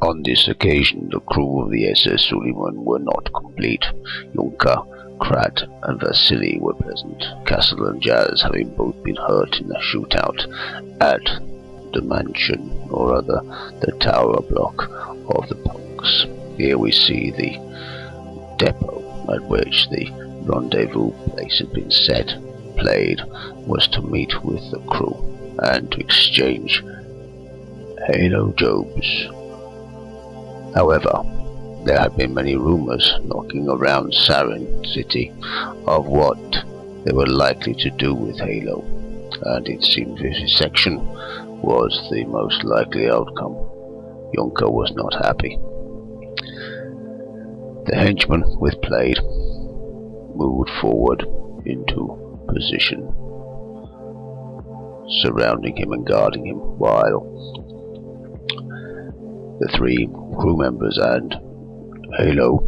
On this occasion, the crew of the SS Sulimann were not complete. Junker, Krat, and Vasily were present, Castle and Jazz having both been hurt in a shootout at the mansion, or rather the tower block of the punks. Here we see the depot at which the rendezvous place had been set. Played was to meet with the crew and to exchange halo jobs. However, there had been many rumors knocking around Sarin City of what they were likely to do with Halo, and it seemed vivisection was the most likely outcome. Junker was not happy. The henchman with Plaid moved forward into position, surrounding him and guarding him, while the three crew members and Halo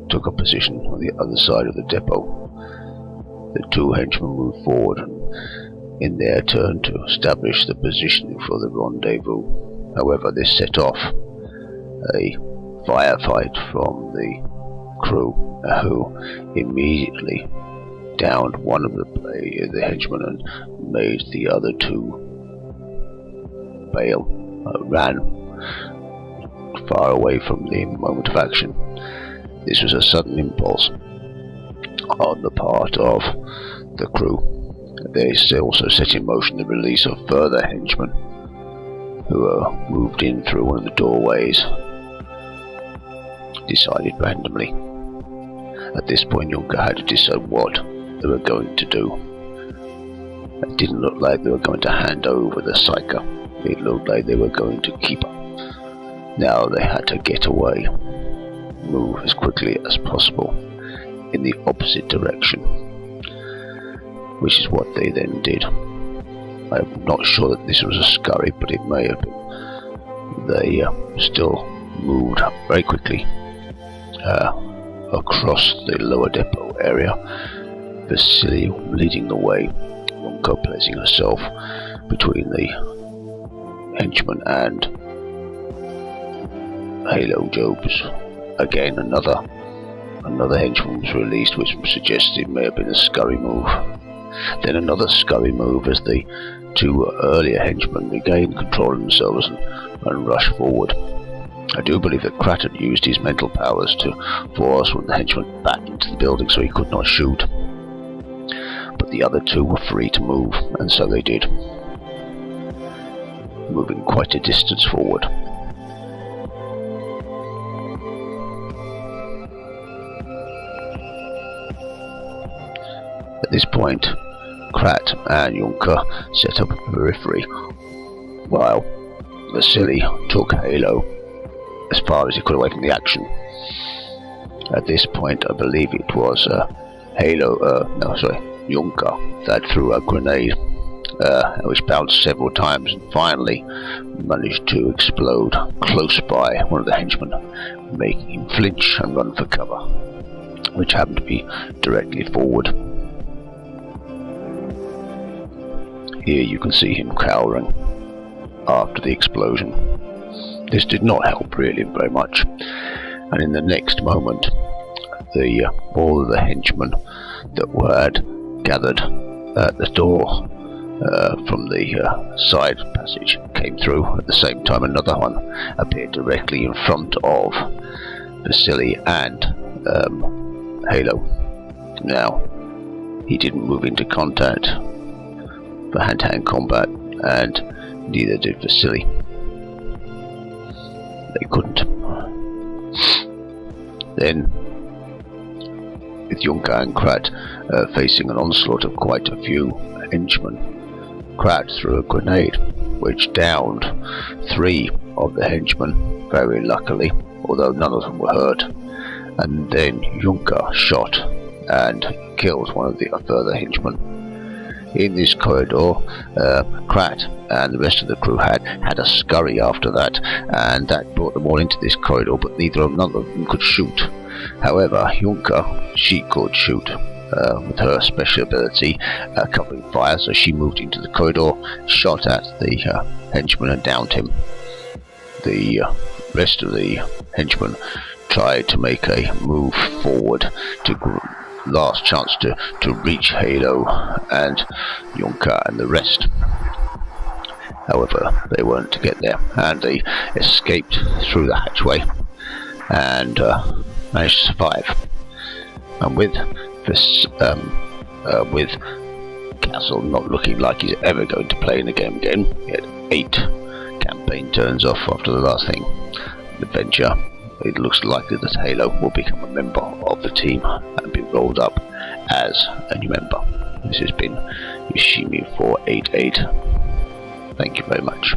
took a position on the other side of the depot. The two henchmen moved forward and in their turn to establish the positioning for the rendezvous. However, this set off a firefight from the crew, who immediately downed one of the henchmen and made the other two bail, ran far away from the moment of action. This was a sudden impulse on the part of the crew. They also set in motion the release of further henchmen who moved in through one of the doorways, decided randomly. At this point, Junker had to decide what they were going to do. It didn't look like they were going to hand over the psyker. It looked like they were going to keep her. Now they had to get away, move as quickly as possible in the opposite direction, which is what they then did. I'm not sure that this was a scurry, but it may have been. They still moved very quickly across the lower depot area, Vasily leading the way, Junker placing herself between the henchman and Halo Jobs. Again, another henchman was released, which suggests it may have been a scurry move. Then another scurry move as the two earlier henchmen regained control of themselves and rushed forward. I do believe that Krat had used his mental powers to force one of the henchmen back into the building so he could not shoot. But the other two were free to move, and so they did, moving quite a distance forward. At this point, Krat and Junker set up a periphery, while Vasily took Halo as far as he could away from the action. At this point, I believe it was Junker that threw a grenade, which bounced several times and finally managed to explode close by one of the henchmen, making him flinch and run for cover, which happened to be directly forward. Here you can see him cowering after the explosion. This did not help really very much, and in the next moment all of the henchmen that had gathered at the door from the side passage came through. At the same time, another one appeared directly in front of Vasily and Halo. Now, he didn't move into contact for hand-to-hand combat, and neither did Vasily. They couldn't. Then, with Junker and Krat facing an onslaught of quite a few henchmen, Krat threw a grenade, which downed 3 of the henchmen, very luckily, although none of them were hurt. And then Junker shot and killed one of the further henchmen. In this corridor, Krat and the rest of the crew had a scurry after that, and that brought them all into this corridor, but none of them could shoot. However, Junker, she could shoot with her special ability, covering fire, so she moved into the corridor, shot at the henchman and downed him. the rest of the henchmen tried to make a move forward to last chance to reach Halo and Junker and the rest. However, they weren't to get there, and they escaped through the hatchway and managed to survive. And with this, with Castle not looking like he's ever going to play in the game again, he had 8 campaign turns off after the last thing. Adventure. It looks likely that Halo will become a member of the team and be rolled up as a new member. This has been Yoshimi 488. Thank you very much.